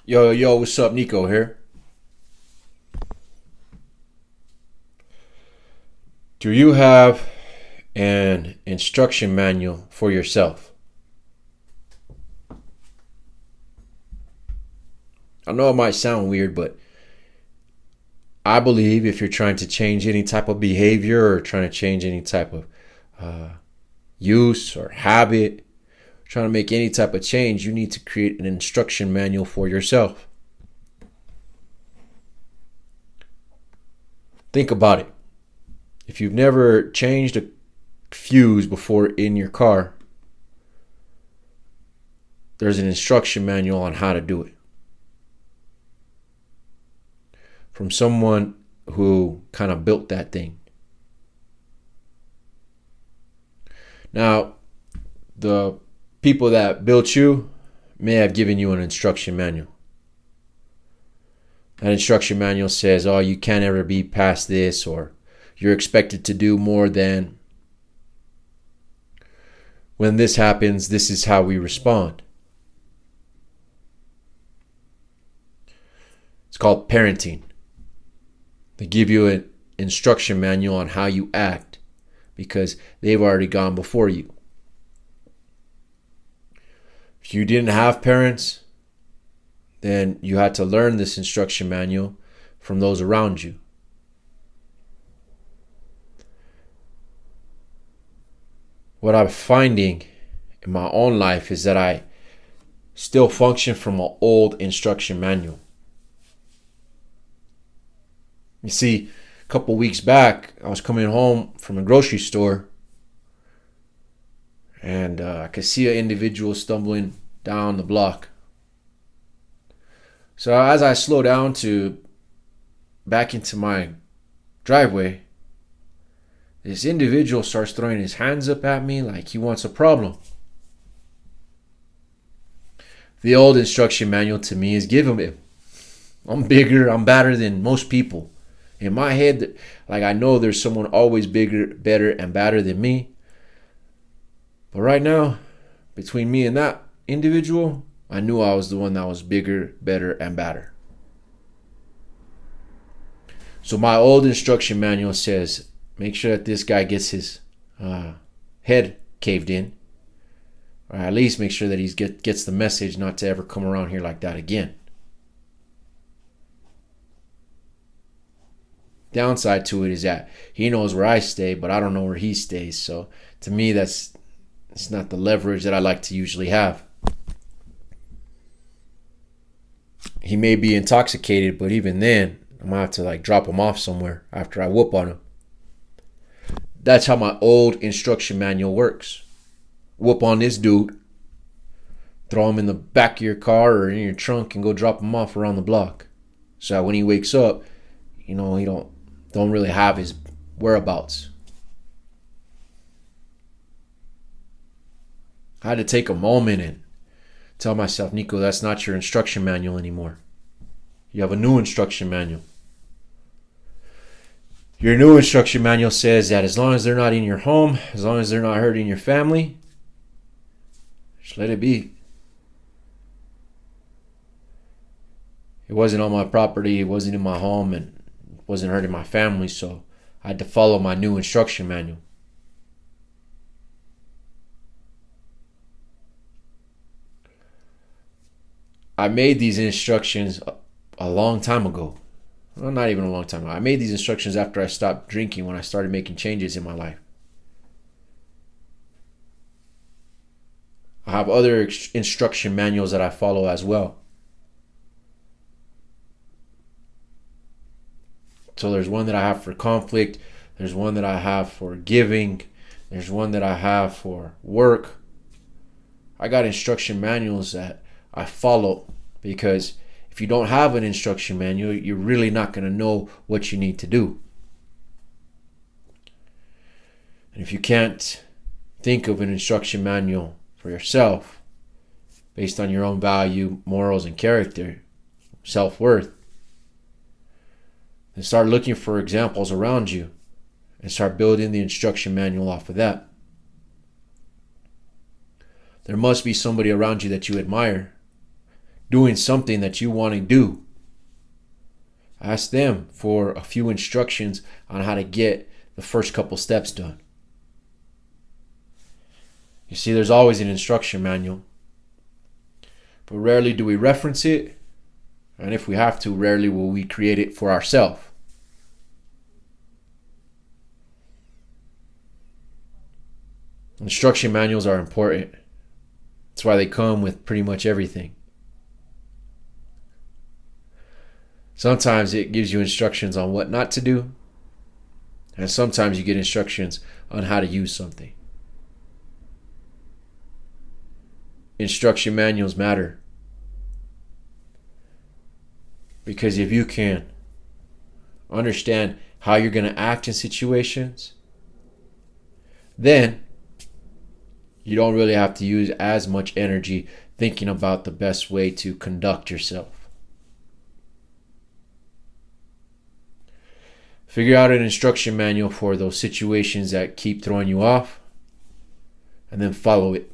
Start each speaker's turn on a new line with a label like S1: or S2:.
S1: Yo, what's up? Nico here. Do you have an instruction manual for yourself? I know it might sound weird, but I believe if you're trying to change any type of behavior or trying to change any type of uh, use or habit, trying to make any type of change, you need to create an instruction manual for yourself. Think about it. If you've never changed a fuse before in your car, there's an instruction manual on how to do it from someone who kind of built that thing. Now, the people that built you may have given you an instruction manual. That instruction manual says, oh, you can't ever be past this, or you're expected to do more than. When this happens, this is how we respond. It's called parenting. They give you an instruction manual on how you act because they've already gone before you. If you didn't have parents, then you had to learn this instruction manual from those around you. What I'm finding in my own life is that I still function from an old instruction manual. You see, a couple weeks back, I was coming home from a grocery store and I could see an individual stumbling down the block. So as I slow down to back into my driveway, this individual starts throwing his hands up at me like he wants a problem. The old instruction manual to me is giving it. I'm bigger, I'm better than most people. In my head, like I know there's someone always bigger, better, and badder than me. But right now, between me and that individual, I knew I was the one that was bigger, better, and badder. So my old instruction manual says, make sure that this guy gets his head caved in. Or at least make sure that he gets the message not to ever come around here like that again. Downside to it is that he knows where I stay, but I don't know where he stays. So to me, it's not the leverage that I like to usually have. He may be intoxicated, but even then, I'm gonna have to drop him off somewhere after I whoop on him. That's how my old instruction manual works. Whoop on this dude, throw him in the back of your car or in your trunk and go drop him off around the block. So that when he wakes up, he don't really have his whereabouts. I had to take a moment and tell myself, Nico, that's not your instruction manual anymore. You have a new instruction manual. Your new instruction manual says that as long as they're not in your home, as long as they're not hurting your family, just let it be. It wasn't on my property, it wasn't in my home, and it wasn't hurting my family, so I had to follow my new instruction manual. I made these instructions a long time ago. Well, not even a long time ago. I made these instructions after I stopped drinking when I started making changes in my life. I have other instruction manuals that I follow as well. So there's one that I have for conflict. There's one that I have for giving. There's one that I have for work. I got instruction manuals that I follow because if you don't have an instruction manual, you're really not going to know what you need to do. And if you can't think of an instruction manual for yourself based on your own value, morals, and character, self-worth, then start looking for examples around you and start building the instruction manual off of that. There must be somebody around you that you admire. doing something that you want to do, ask them for a few instructions on how to get the first couple steps done. You see, there's always an instruction manual, but rarely do we reference it, and if we have to, rarely will we create it for ourselves. Instruction manuals are important. That's why they come with pretty much everything. Sometimes it gives you instructions on what not to do, and sometimes you get instructions on how to use something. Instruction manuals matter because if you can understand how you're going to act in situations, then you don't really have to use as much energy thinking about the best way to conduct yourself. Figure out an instruction manual for those situations that keep throwing you off, and then follow it.